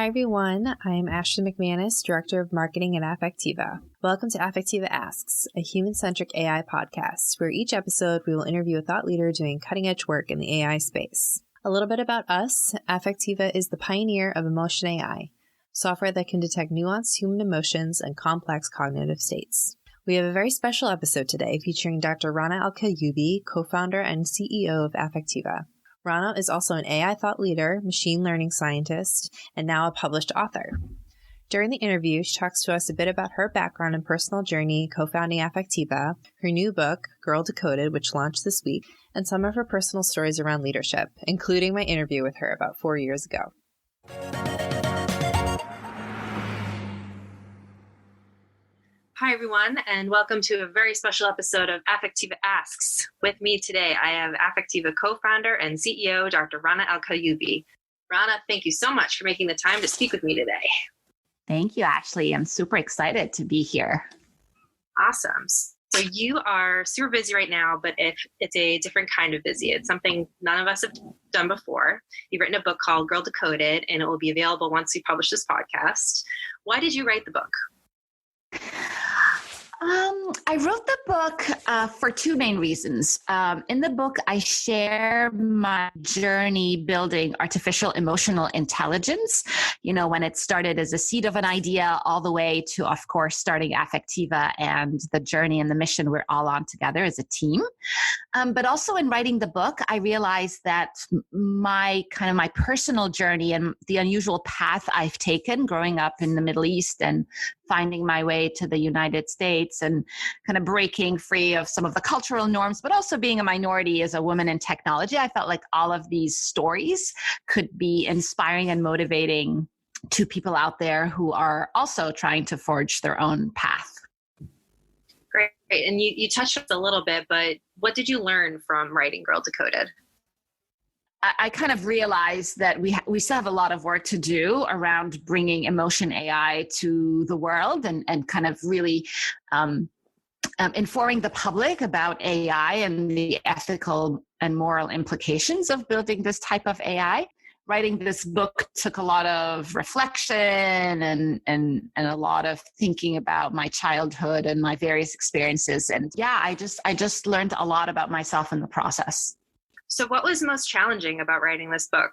Hi, everyone. I'm Ashley McManus, Director of Marketing at Affectiva. Welcome to Affectiva Asks, a human-centric AI podcast, where each episode we will interview a thought leader doing cutting-edge work in the AI space. A little bit about us. Affectiva is the pioneer of emotion AI, software that can detect nuanced human emotions and complex cognitive states. We have a very special episode today featuring Dr. Rana el Kaliouby, co-founder and CEO of Affectiva. Rana is also an AI thought leader, machine learning scientist, and now a published author. During the interview, she talks to us a bit about her background and personal journey co-founding Affectiva, her new book, Decoded, which launched this week, and some of her personal stories around leadership, including my interview with her about 4 years ago. Hi, everyone, and welcome to a very special episode of Affectiva Asks. With me today, I have Affectiva co-founder and CEO, Dr. Rana el Kaliouby. Rana, thank you so much for making the time to speak with me today. Thank you, Ashley. I'm super excited to be here. Awesome. So you are super busy right now, but if it's a different kind of busy. It's something none of us have done before. You've written a book called Decoded, and it will be available once we publish this podcast. Why did you write the book? I wrote the book for two main reasons. In the book, I share my journey building artificial emotional intelligence, when it started as a seed of an idea all the way to, of course, starting Affectiva and the journey and the mission we're all on together as a team. But also in writing the book, I realized that my personal journey and the unusual path I've taken growing up in the Middle East and finding my way to the United States and kind of breaking free of some of the cultural norms, but also being a minority as a woman in technology, I felt like all of these stories could be inspiring and motivating to people out there who are also trying to forge their own path. Great. And you touched on it a little bit, but what did you learn from writing Decoded? I kind of realized that we still have a lot of work to do around bringing emotion AI to the world and kind of really informing the public about AI and the ethical and moral implications of building this type of AI. Writing this book took a lot of reflection and a lot of thinking about my childhood and my various experiences. And yeah, I just learned a lot about myself in the process. So what was most challenging about writing this book?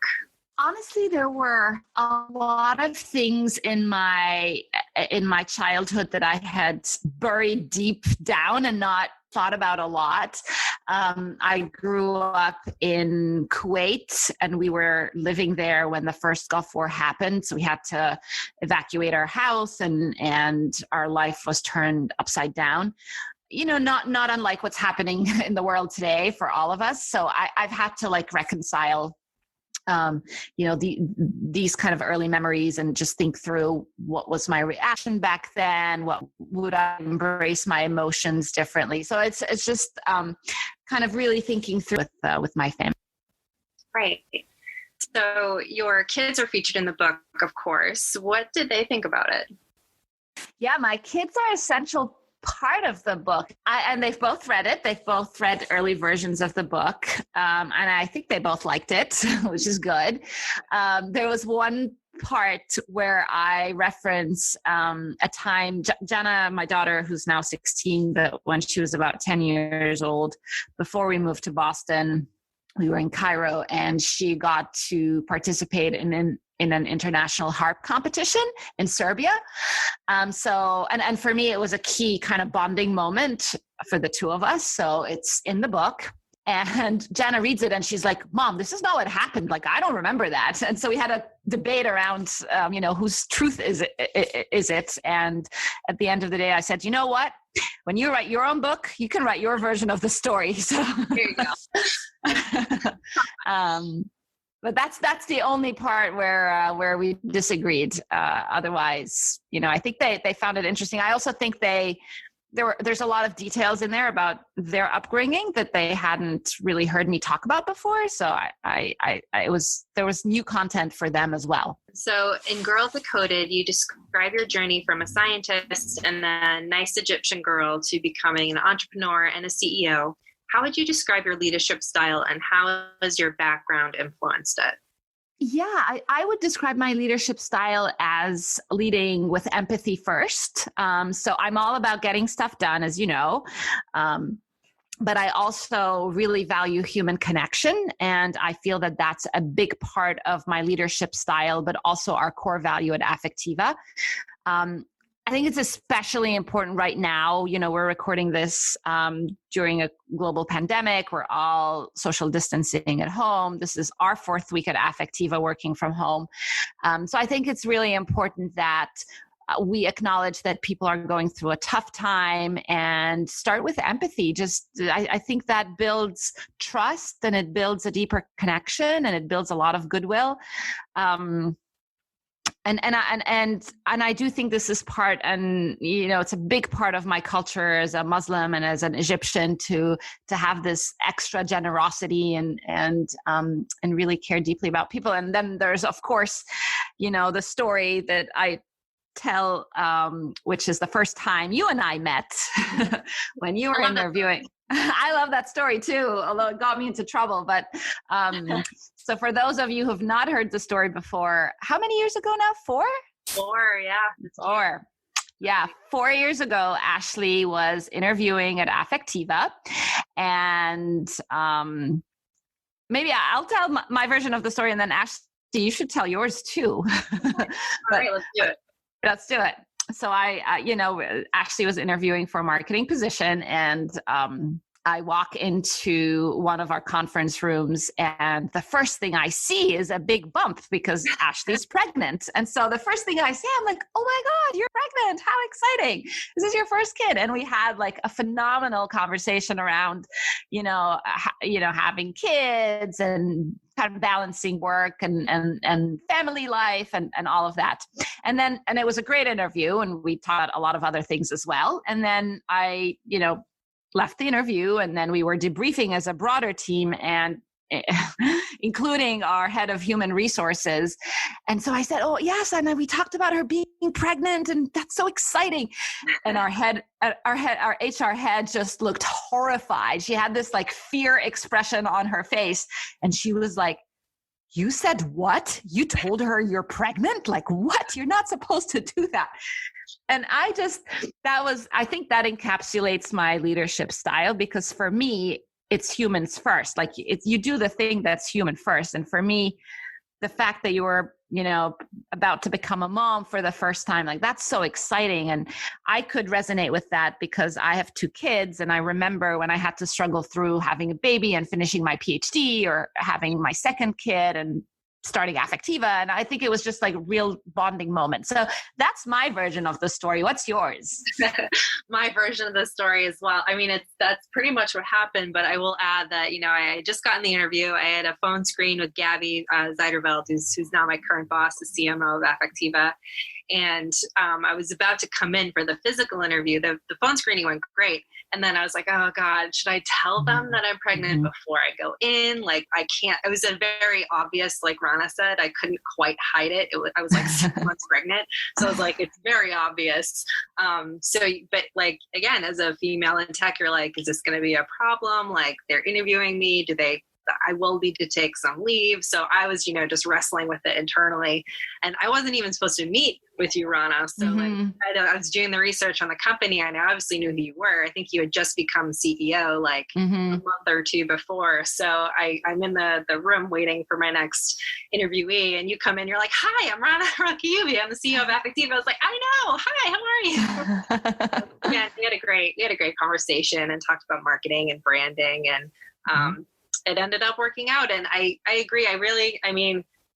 Honestly, there were a lot of things in my childhood that I had buried deep down and not thought about a lot. I grew up in Kuwait and we were living there when the first Gulf War happened. So we had to evacuate our house and our life was turned upside down. Not unlike what's happening in the world today for all of us. So I've had to reconcile, these kind of early memories and just think through what was my reaction back then, what would I embrace my emotions differently. So it's just kind of really thinking through with my family. Right. So your kids are featured in the book, of course. What did they think about it? Yeah, my kids are essential part of the book. And they've both read it. They've both read early versions of the book. And I think they both liked it, which is good. There was one part where I reference a time, Jana, my daughter, who's now 16, but when she was about 10 years old, before we moved to Boston, we were in Cairo and she got to participate in an international harp competition in Serbia. So for me, it was a key kind of bonding moment for the two of us. So it's in the book. And Jana reads it and she's like, Mom, this is not what happened. I don't remember that. And so we had a debate around, whose truth is it? And at the end of the day, I said, you know what? When you write your own book, you can write your version of the story. So there you go. But that's the only part where we disagreed. Otherwise, I think they found it interesting. I also think there's a lot of details in there about their upbringing that they hadn't really heard me talk about before. So there was new content for them as well. So in Decoded, you describe your journey from a scientist and a nice Egyptian girl to becoming an entrepreneur and a CEO. How would you describe your leadership style and how has your background influenced it? Yeah, I would describe my leadership style as leading with empathy first. So I'm all about getting stuff done, as you know. But I also really value human connection. And I feel that that's a big part of my leadership style, but also our core value at Affectiva. I think it's especially important right now. We're recording this during a global pandemic. We're all social distancing at home. This is our 4th week at Affectiva working from home. So I think it's really important that we acknowledge that people are going through a tough time and start with empathy. I think that builds trust, and it builds a deeper connection, and it builds a lot of goodwill. And I do think this is part, and it's a big part of my culture as a Muslim and as an Egyptian to have this extra generosity and really care deeply about people. And then there's, of course, the story that I tell, which is the first time you and I met when you were interviewing. I love that story too, although it got me into trouble. But so for those of you who have not heard the story before, how many years ago now? 4? 4, yeah. 4. Yeah, 4 years ago, Ashley was interviewing at Affectiva. And maybe I'll tell my version of the story, and then Ashley, you should tell yours too. All right, let's do it. Let's do it. So Ashley was interviewing for a marketing position, and I walk into one of our conference rooms, and the first thing I see is a big bump because Ashley's pregnant. And so the first thing I say, I'm like, oh my God, you're pregnant. How exciting. This is your first kid. And we had like a phenomenal conversation around, having kids and kind of balancing work and family life and all of that. And it was a great interview, and we taught a lot of other things as well. And then I, left the interview, and then we were debriefing as a broader team, and including our head of human resources. And so I said, oh yes. And then we talked about her being pregnant, and that's so exciting. And our HR head just looked horrified. She had this like fear expression on her face. And she was like, you said what? You told her you're pregnant? Like what? You're not supposed to do that. And I think that encapsulates my leadership style, because for me, it's humans first. Like you do the thing that's human first. And for me, the fact that you were, about to become a mom for the first time, like that's so exciting. And I could resonate with that because I have 2 kids. And I remember when I had to struggle through having a baby and finishing my PhD, or having my second kid and starting Affectiva. And I think it was just like real bonding moment. So that's my version of the story. What's yours? My version of the story as well. I mean, that's pretty much what happened, but I will add that, I just got in the interview. I had a phone screen with Gabby Zeiderveld, who's now my current boss, the CMO of Affectiva. And I was about to come in for the physical interview. The phone screening went great. And then I was like, oh God, should I tell them that I'm pregnant before I go in? Like, I can't. It was a very obvious, like Rana said, I couldn't quite hide it. I was like 6 months pregnant. So I was like, it's very obvious. But like, again, as a female in tech, you're like, is this going to be a problem? Like, they're interviewing me. I will need to take some leave. So I was, just wrestling with it internally. And I wasn't even supposed to meet with you, Rana. So I was doing the research on the company, and I obviously knew who you were. I think you had just become CEO like a month or 2 before. So I'm in the room waiting for my next interviewee, and you come in, you're like, hi, I'm Rana el Kaliouby. I'm the CEO of Affectiva. I was like, I know. Hi, how are you? Yeah, we had a great conversation and talked about marketing and branding, and it ended up working out. And I agree.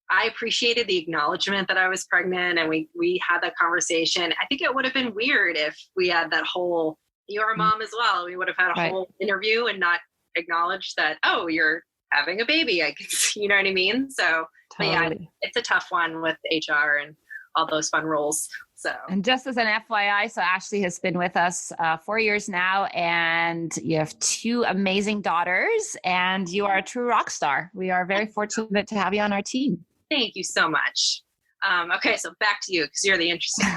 I appreciated the acknowledgement that I was pregnant, and we had that conversation. I think it would have been weird if we had that whole, you're a mom as well. We would have had a whole interview and not acknowledged that, oh, you're having a baby. I guess, you know what I mean? So, totally. But yeah, it's a tough one with HR and all those fun roles. So, and just as an FYI, so Ashley has been with us 4 years now, and you have 2 amazing daughters, and you are a true rock star. We are very fortunate to have you on our team. Thank you so much. Okay, so back to you, because you're the interesting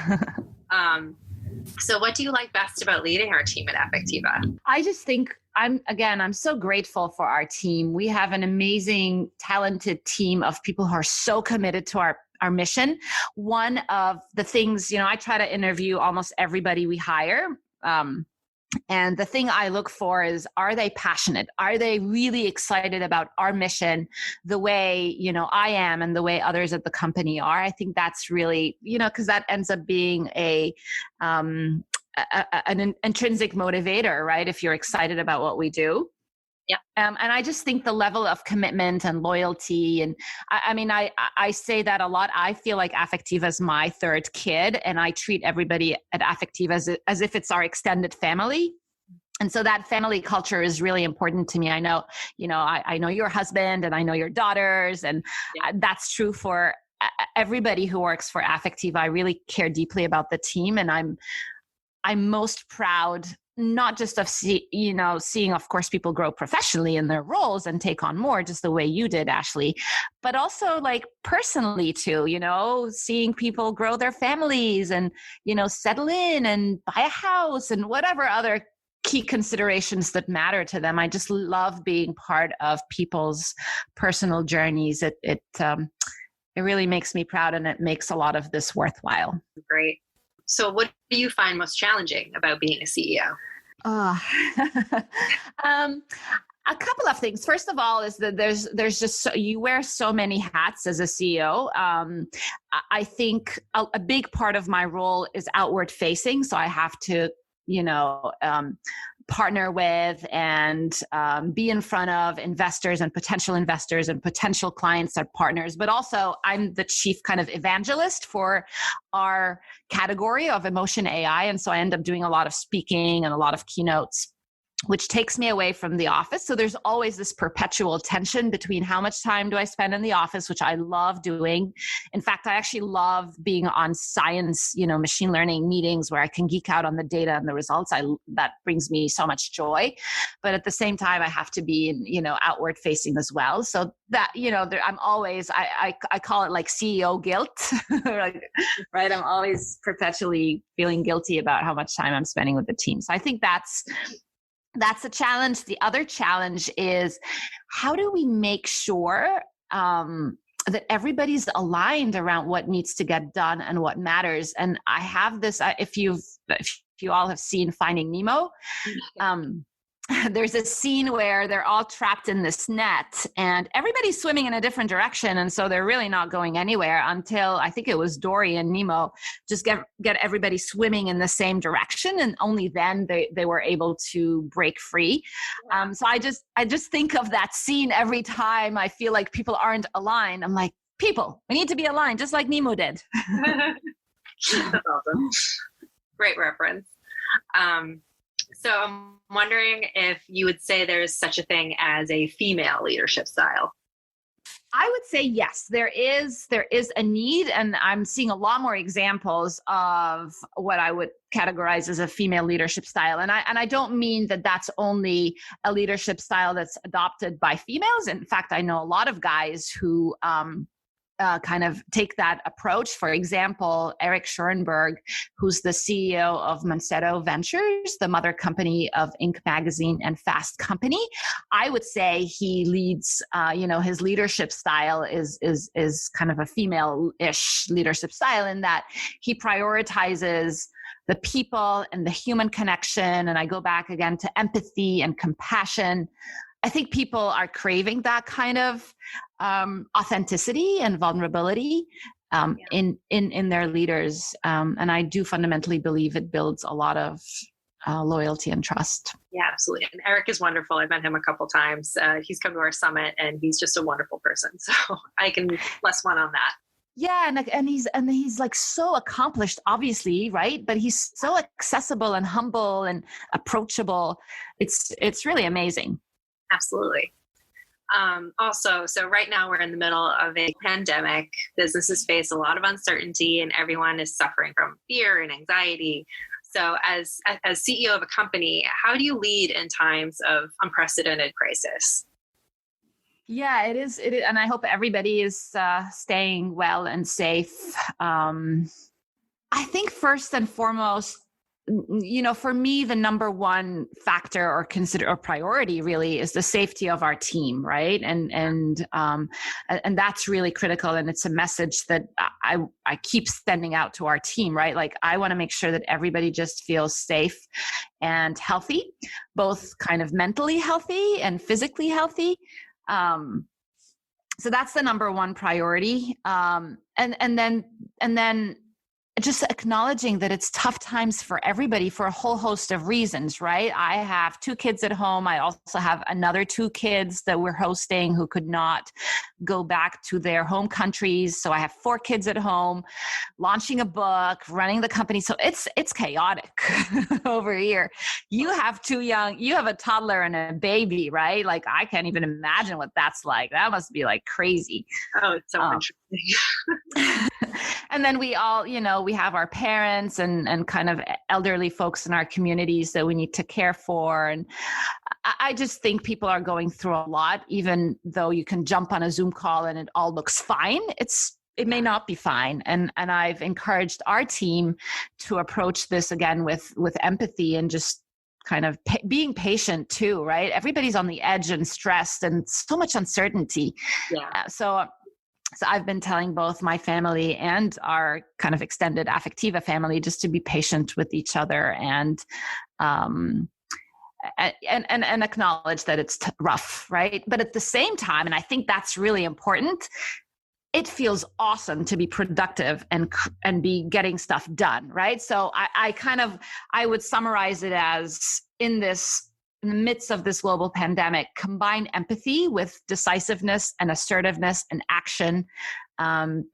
one. So what do you like best about leading our team at Affectiva? I just think I'm so grateful for our team. We have an amazing, talented team of people who are so committed to our mission. One of the things, I try to interview almost everybody we hire. And the thing I look for is, are they passionate? Are they really excited about our mission the way, I am and the way others at the company are? I think that's really, because that ends up being an intrinsic motivator, right? If you're excited about what we do. Yeah. And I just think the level of commitment and loyalty, and I say that a lot. I feel like Affectiva is my third kid, and I treat everybody at Affectiva as if it's our extended family. And so that family culture is really important to me. I know, I know your husband and I know your daughters, and that's true for everybody who works for Affectiva. I really care deeply about the team, and I'm most proud not just of seeing, of course, people grow professionally in their roles and take on more, just the way you did, Ashley, but also like personally too, seeing people grow their families and, settle in and buy a house and whatever other key considerations that matter to them. I just love being part of people's personal journeys. It really makes me proud, and it makes a lot of this worthwhile. Great. So what do you find most challenging about being a CEO? A couple of things. First of all, is that there's just you wear so many hats as a CEO. I think a big part of my role is outward facing. So I have to, partner with and be in front of investors and potential clients or partners. But also I'm the chief kind of evangelist for our category of emotion AI. And so I end up doing a lot of speaking and a lot of keynotes, which takes me away from the office. So there's always this perpetual tension between how much time do I spend in the office, which I love doing. In fact, I actually love being on science, machine learning meetings where I can geek out on the data and the results. That brings me so much joy. But at the same time, I have to be, outward facing as well. So that, I'm always, I call it like CEO guilt, right? I'm always perpetually feeling guilty about how much time I'm spending with the team. So I think that's a challenge. The other challenge is, how do we make sure that everybody's aligned around what needs to get done and what matters? And I have this, if you all have seen Finding Nemo, there's a scene where they're all trapped in this net and everybody's swimming in a different direction. And so they're really not going anywhere until, I think it was Dory and Nemo, just get everybody swimming in the same direction. And only then they were able to break free. So I just think of that scene every time I feel like people aren't aligned. I'm like, people, we need to be aligned, just like Nemo did. That's awesome. Great reference. So I'm wondering if you would say there's such a thing as a female leadership style. I would say yes, there is a need, and I'm seeing a lot more examples of what I would categorize as a female leadership style. And I don't mean that that's only a leadership style that's adopted by females. In fact, I know a lot of guys who kind of take that approach. For example, Eric Schoenberg, who's the CEO of Monsanto Ventures, the mother company of Inc. magazine and Fast Company. I would say he leads, his leadership style is kind of a female-ish leadership style, in that he prioritizes the people and the human connection. And I go back again to empathy and compassion. I think people are craving that kind of authenticity and vulnerability in their leaders. And I do fundamentally believe it builds a lot of loyalty and trust. Yeah, absolutely. And Eric is wonderful. I've met him a couple times. He's come to our summit and he's just a wonderful person. So I can plus one on that. Yeah, and he's like so accomplished, obviously, right? But he's so accessible and humble and approachable. It's really amazing. Absolutely. Also, so right now we're in the middle of a pandemic. Businesses face a lot of uncertainty and everyone is suffering from fear and anxiety. So as CEO of a company, how do you lead in times of unprecedented crisis? Yeah, it is. And I hope everybody is staying well and safe. I think first and foremost, for me, the number one factor or priority really is the safety of our team, right? And that's really critical. And it's a message that I keep sending out to our team, right? Like, I want to make sure that everybody just feels safe and healthy, both kind of mentally healthy and physically healthy. So that's the number one priority. And then just acknowledging that it's tough times for everybody for a whole host of reasons, right? I have 2 kids at home. I also have another 2 kids that we're hosting who could not go back to their home countries. So I have 4 kids at home, launching a book, running the company. So it's chaotic over here. You have 2 young, you have a toddler and a baby, right? Like, I can't even imagine what that's like. That must be like crazy. Oh, it's so interesting. And then we all, we have our parents and kind of elderly folks in our communities that we need to care for. And I just think people are going through a lot, even though you can jump on a Zoom call and it all looks fine. It may not be fine. And I've encouraged our team to approach this again with empathy and just kind of being patient too, right? Everybody's on the edge and stressed and so much uncertainty. Yeah. So I've been telling both my family and our kind of extended Affectiva family just to be patient with each other and acknowledge that it's rough, right? But at the same time, and I think that's really important, it feels awesome to be productive and be getting stuff done, right? So I would summarize it as in the midst of this global pandemic, combine empathy with decisiveness and assertiveness and action,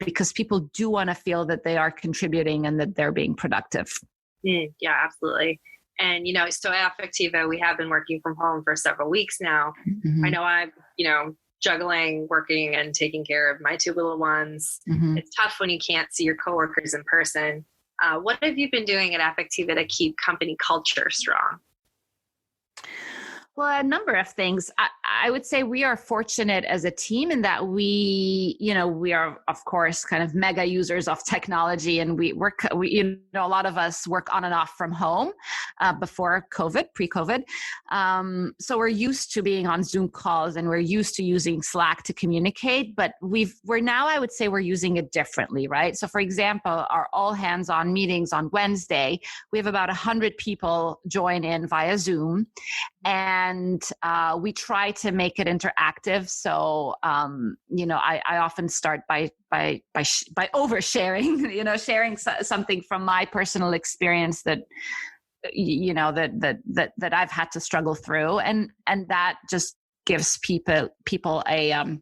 because people do want to feel that they are contributing and that they're being productive. Yeah, absolutely. And, so at Affectiva, we have been working from home for several weeks now. Mm-hmm. I know I'm, juggling, working and taking care of my 2 little ones. Mm-hmm. It's tough when you can't see your coworkers in person. What have you been doing at Affectiva to keep company culture strong? Well, a number of things. I would say we are fortunate as a team in that we are, of course, kind of mega users of technology, and we a lot of us work on and off from home before COVID, pre-COVID. So we're used to being on Zoom calls and we're used to using Slack to communicate, but we're now, I would say, we're using it differently, right? So for example, our all hands on meetings on Wednesday, we have about 100 people join in via Zoom. And we try to make it interactive. So, I often start by oversharing, sharing something from my personal experience that I've had to struggle through, and that just gives people a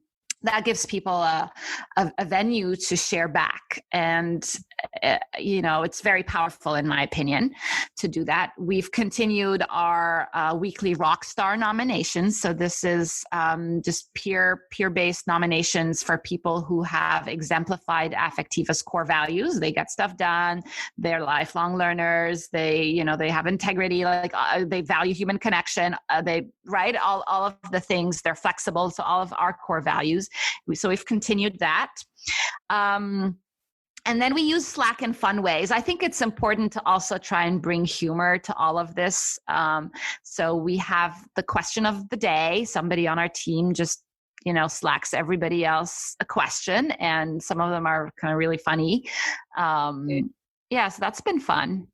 venue to share back. And, it's very powerful, in my opinion, to do that. We've continued our weekly Rockstar nominations. So this is just peer-based nominations for people who have exemplified Affectiva's core values. They get stuff done. They're lifelong learners. They have integrity, they value human connection. All of the things. They're flexible. So all of our core values. So we've continued that. And then we use Slack in fun ways. I think it's important to also try and bring humor to all of this. So we have the question of the day. Somebody on our team just, Slacks everybody else a question, and some of them are kind of really funny. So that's been fun.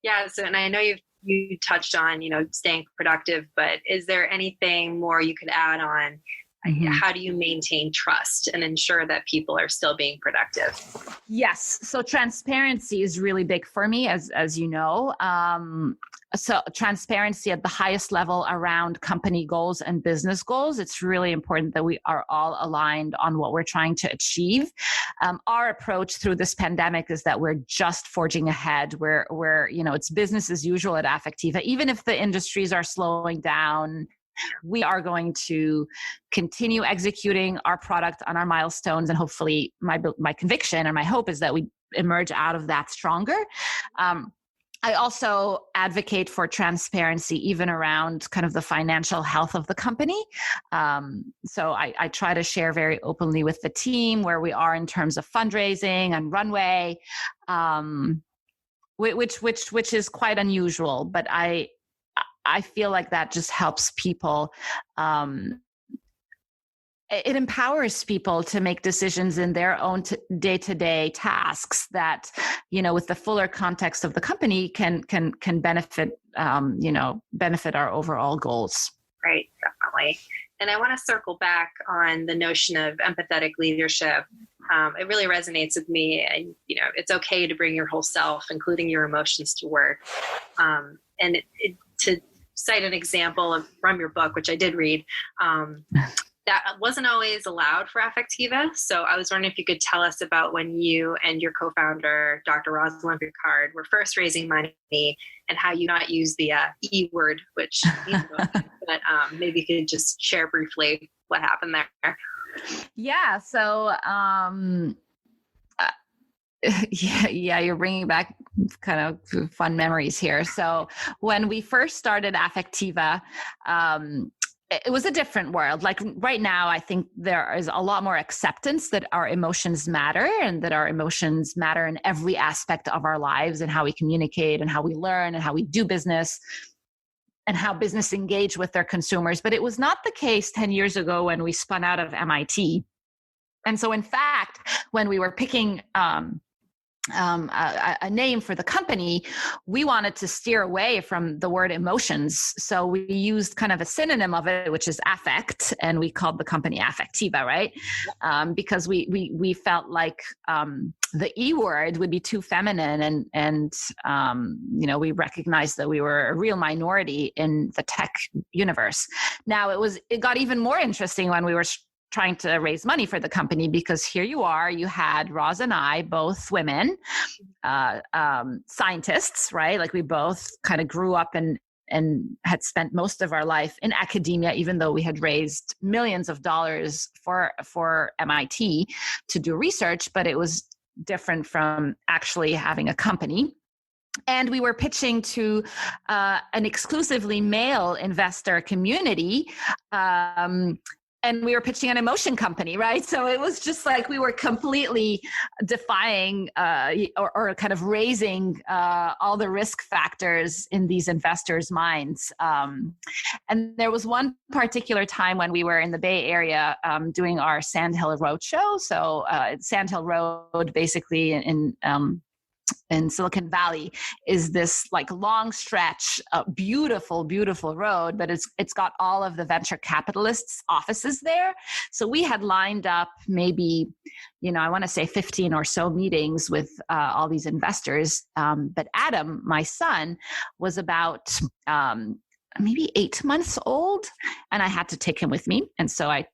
Yeah. So, and I know you touched on, staying productive, but is there anything more you could add on? Mm-hmm. How do you maintain trust and ensure that people are still being productive? Yes. So transparency is really big for me, as you know. So transparency at the highest level around company goals and business goals. It's really important that we are all aligned on what we're trying to achieve. Our approach through this pandemic is that we're just forging ahead. We're it's business as usual at Affectiva. Even if the industries are slowing down, we are going to continue executing our product on our milestones, and hopefully my conviction and my hope is that we emerge out of that stronger. I also advocate for transparency even around kind of the financial health of the company. So I try to share very openly with the team where we are in terms of fundraising and runway. which is quite unusual, but I feel like that just helps people. It empowers people to make decisions in their own day-to-day tasks that, with the fuller context of the company can benefit, benefit our overall goals. Right, definitely. And I want to circle back on the notion of empathetic leadership. It really resonates with me. And, it's okay to bring your whole self, including your emotions, to work. And to cite an example from your book, which I did read, that wasn't always allowed for Affectiva. So I was wondering if you could tell us about when you and your co-founder, Dr. Rosalind Picard, were first raising money and how you not use the E word, which means but maybe you could just share briefly what happened there. Yeah. So, yeah, you're bringing back kind of fun memories here. So when we first started Affectiva, it was a different world. Like right now, I think there is a lot more acceptance that our emotions matter and that our emotions matter in every aspect of our lives and how we communicate and how we learn and how we do business and how business engage with their consumers. But it was not the case 10 years ago when we spun out of MIT. And so in fact, when we were picking a name for the company, we wanted to steer away from the word emotions. So we used kind of a synonym of it, which is affect, and we called the company Affectiva, right? Because we felt like the E word would be too feminine, and we recognized that we were a real minority in the tech universe. Now it got even more interesting when we were trying to raise money for the company, because here you had Roz and I, both women, scientists, right? Like we both kind of grew up and had spent most of our life in academia, even though we had raised millions of dollars for MIT to do research, but it was different from actually having a company. And we were pitching to an exclusively male investor community, and we were pitching an emotion company, right? So it was just like we were completely defying or kind of raising all the risk factors in these investors' minds. And there was one particular time when we were in the Bay Area doing our Sand Hill Road show. So Sand Hill Road, basically in Silicon Valley, is this like long stretch, beautiful, beautiful road, but it's got all of the venture capitalists' offices there. So we had lined up maybe, I want to say 15 or so meetings with all these investors. But Adam, my son, was about maybe 8 months old, and I had to take him with me. And so I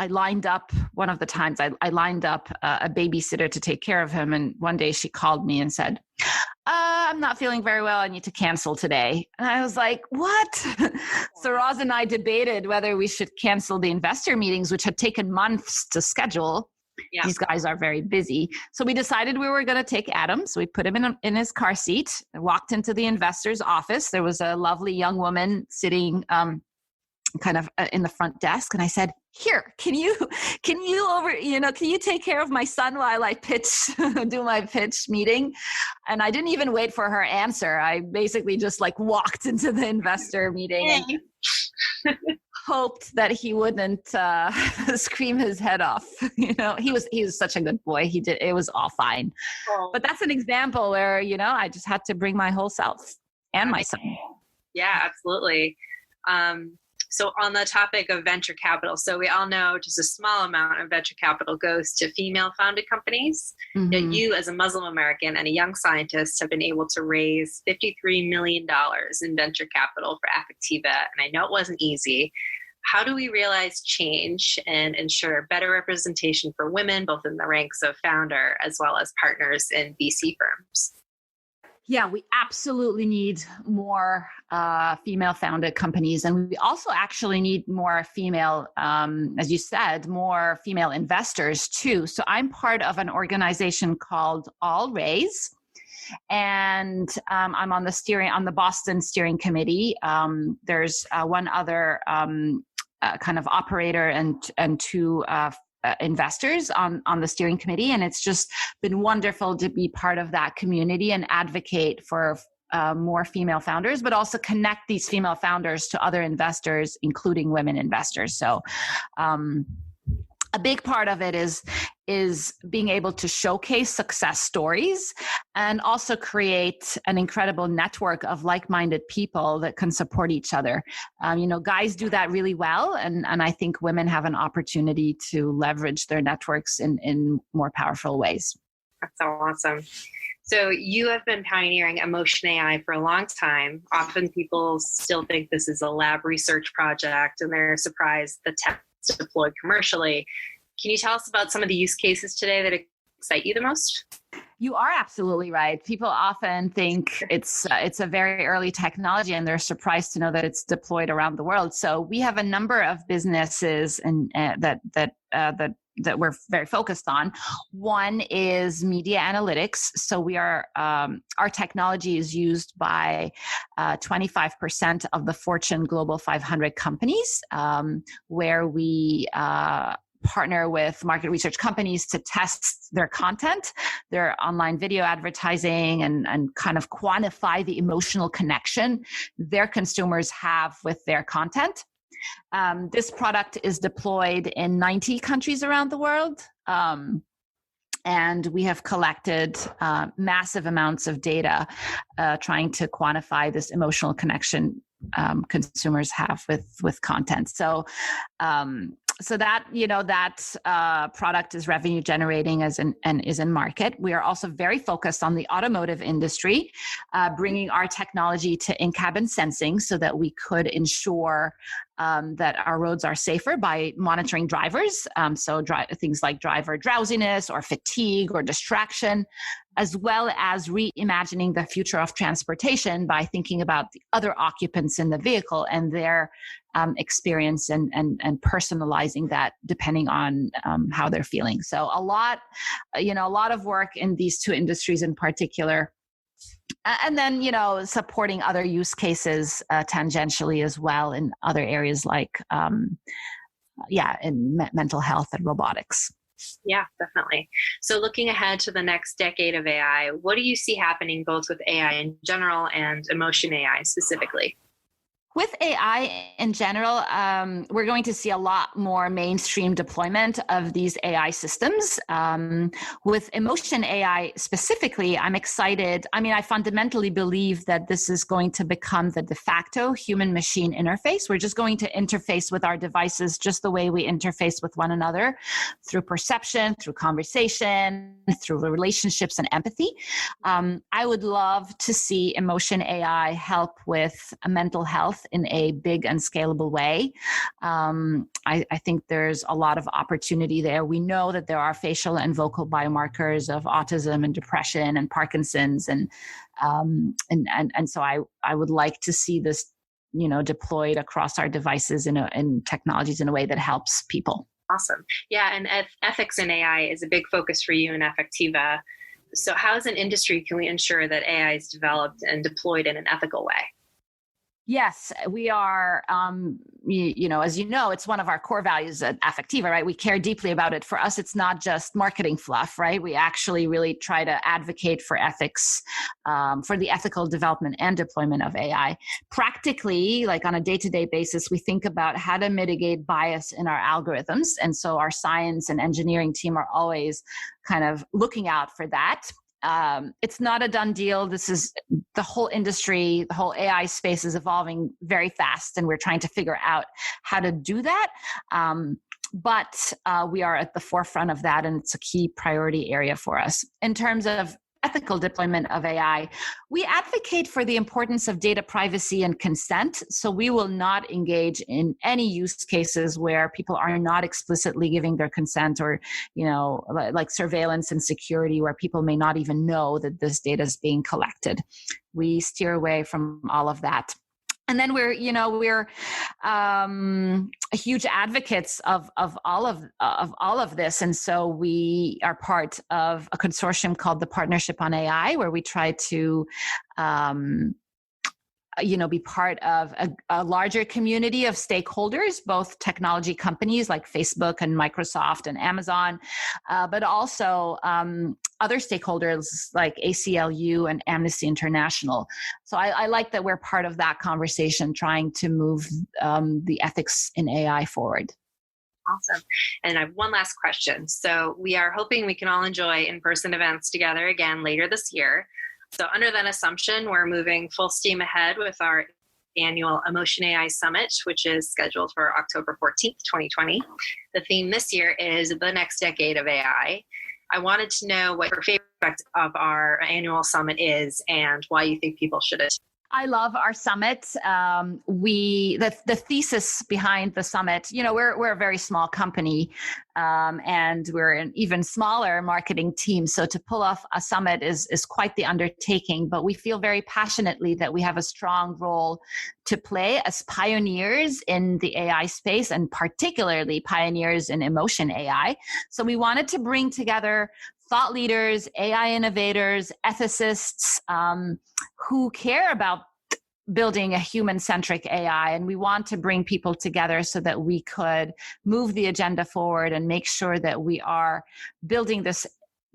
lined up one of the times I lined up a babysitter to take care of him. And one day she called me and said, I'm not feeling very well. I need to cancel today. And I was like, what? So Roz and I debated whether we should cancel the investor meetings, which had taken months to schedule. Yeah. These guys are very busy. So we decided we were going to take Adam. So we put him in his car seat and walked into the investor's office. There was a lovely young woman sitting kind of in the front desk. And I said, here, can you take care of my son while I do my pitch meeting? And I didn't even wait for her answer. I basically just like walked into the investor meeting and hoped that he wouldn't scream his head off. He was such a good boy. It was all fine. Oh. But that's an example where, I just had to bring my whole self and my son. Yeah, absolutely. So on the topic of venture capital, so we all know just a small amount of venture capital goes to female-founded companies. Mm-hmm. Yet you, as a Muslim American and a young scientist, have been able to raise $53 million in venture capital for Affectiva. And I know it wasn't easy. How do we realize change and ensure better representation for women, both in the ranks of founder as well as partners in VC firms? Yeah, we absolutely need more female-founded companies. And we also actually need more female, as you said, more female investors too. So I'm part of an organization called All Raise. And I'm on the Boston steering committee. There's one other kind of operator and two investors on the steering committee. And it's just been wonderful to be part of that community and advocate for more female founders, but also connect these female founders to other investors, including women investors. So a big part of it is being able to showcase success stories and also create an incredible network of like-minded people that can support each other. Guys do that really well. And I think women have an opportunity to leverage their networks in more powerful ways. That's so awesome. So you have been pioneering emotion AI for a long time. Often people still think this is a lab research project and they're surprised the tech is deployed commercially. Can you tell us about some of the use cases today that excite you the most? You are absolutely right. People often think it's a very early technology, and they're surprised to know that it's deployed around the world. So we have a number of businesses and that we're very focused on. One is media analytics. So we are our technology is used by 25% of the Fortune Global 500 companies, where we partner with market research companies to test their content, their online video advertising, and kind of quantify the emotional connection their consumers have with their content. This product is deployed in 90 countries around the world. And we have collected massive amounts of data trying to quantify this emotional connection consumers have with content. So that product is revenue generating and is in market. We are also very focused on the automotive industry, bringing our technology to in-cabin sensing so that we could ensure that our roads are safer by monitoring drivers. Things like driver drowsiness or fatigue or distraction, as well as reimagining the future of transportation by thinking about the other occupants in the vehicle and their experience and personalizing that depending on how they're feeling. So a lot of work in these two industries in particular. And then, supporting other use cases tangentially as well in other areas like, in mental health and robotics. Yeah, definitely. So looking ahead to the next decade of AI, what do you see happening both with AI in general and emotion AI specifically? With AI in general, we're going to see a lot more mainstream deployment of these AI systems. With emotion AI specifically, I'm excited. I fundamentally believe that this is going to become the de facto human-machine interface. We're just going to interface with our devices just the way we interface with one another, through perception, through conversation, through relationships and empathy. I would love to see emotion AI help with mental health in a big and scalable way. I think there's a lot of opportunity there. We know that there are facial and vocal biomarkers of autism and depression and Parkinson's, and so I would like to see this, deployed across our devices in technologies in a way that helps people. Awesome. Yeah, and ethics in AI is a big focus for you in Affectiva. So how as an industry can we ensure that AI is developed and deployed in an ethical way? Yes, we are, as you know, it's one of our core values at Affectiva, right? We care deeply about it. For us, it's not just marketing fluff, right? We actually really try to advocate for ethics, for the ethical development and deployment of AI. Practically, like on a day-to-day basis, we think about how to mitigate bias in our algorithms. And so our science and engineering team are always kind of looking out for that. It's not a done deal. This is the whole industry, the whole AI space is evolving very fast, and we're trying to figure out how to do that. But we are at the forefront of that, and it's a key priority area for us. In terms of ethical deployment of AI, we advocate for the importance of data privacy and consent. So we will not engage in any use cases where people are not explicitly giving their consent, or, like surveillance and security where people may not even know that this data is being collected. We steer away from all of that. And then we're huge advocates of all of this, and so we are part of a consortium called the Partnership on AI, where we try to be part of a larger community of stakeholders, both technology companies like Facebook and Microsoft and Amazon, but also other stakeholders like ACLU and Amnesty International. So I like that we're part of that conversation, trying to move the ethics in AI forward. Awesome. And I have one last question. So we are hoping we can all enjoy in-person events together again later this year. So under that assumption, we're moving full steam ahead with our annual Emotion AI Summit, which is scheduled for October 14th, 2020. The theme this year is the next decade of AI. I wanted to know what your favorite aspect of our annual summit is and why you think people should attend. I love our summit. The thesis behind the summit, we're a very small company, and we're an even smaller marketing team. So to pull off a summit is quite the undertaking, but we feel very passionately that we have a strong role to play as pioneers in the AI space, and particularly pioneers in emotion AI. So we wanted to bring together thought leaders, AI innovators, ethicists, who care about building a human-centric AI. And we want to bring people together so that we could move the agenda forward and make sure that we are building this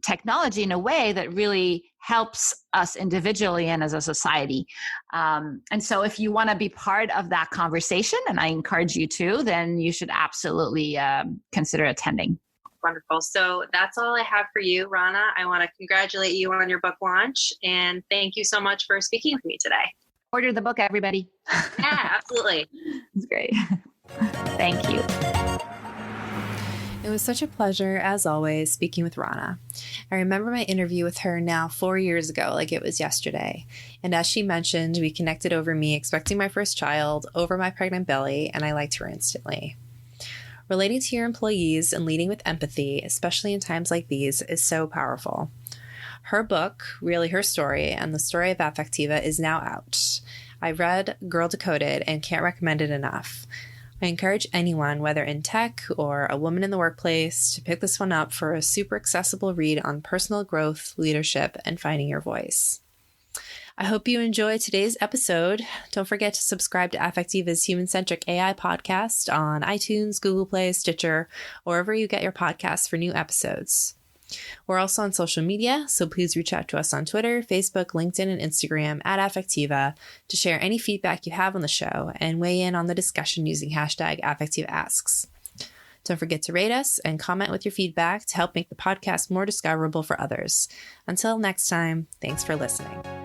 technology in a way that really helps us individually and as a society. And so if you want to be part of that conversation, and I encourage you to, then you should absolutely consider attending. Wonderful. So that's all I have for you, Rana. I want to congratulate you on your book launch, and thank you so much for speaking with me today. Order the book, everybody. Yeah, absolutely. It's great. Thank you. It was such a pleasure, as always, speaking with Rana. I remember my interview with her now 4 years ago, like it was yesterday. And as she mentioned, we connected over me expecting my first child, over my pregnant belly, and I liked her instantly. Relating to your employees and leading with empathy, especially in times like these, is so powerful. Her book, really her story, and the story of Affectiva is now out. I read Girl Decoded and can't recommend it enough. I encourage anyone, whether in tech or a woman in the workplace, to pick this one up for a super accessible read on personal growth, leadership, and finding your voice. I hope you enjoyed today's episode. Don't forget to subscribe to Affectiva's Human-Centric AI podcast on iTunes, Google Play, Stitcher, or wherever you get your podcasts for new episodes. We're also on social media, so please reach out to us on Twitter, Facebook, LinkedIn, and Instagram at Affectiva to share any feedback you have on the show and weigh in on the discussion using hashtag AffectivaAsks. Don't forget to rate us and comment with your feedback to help make the podcast more discoverable for others. Until next time, thanks for listening.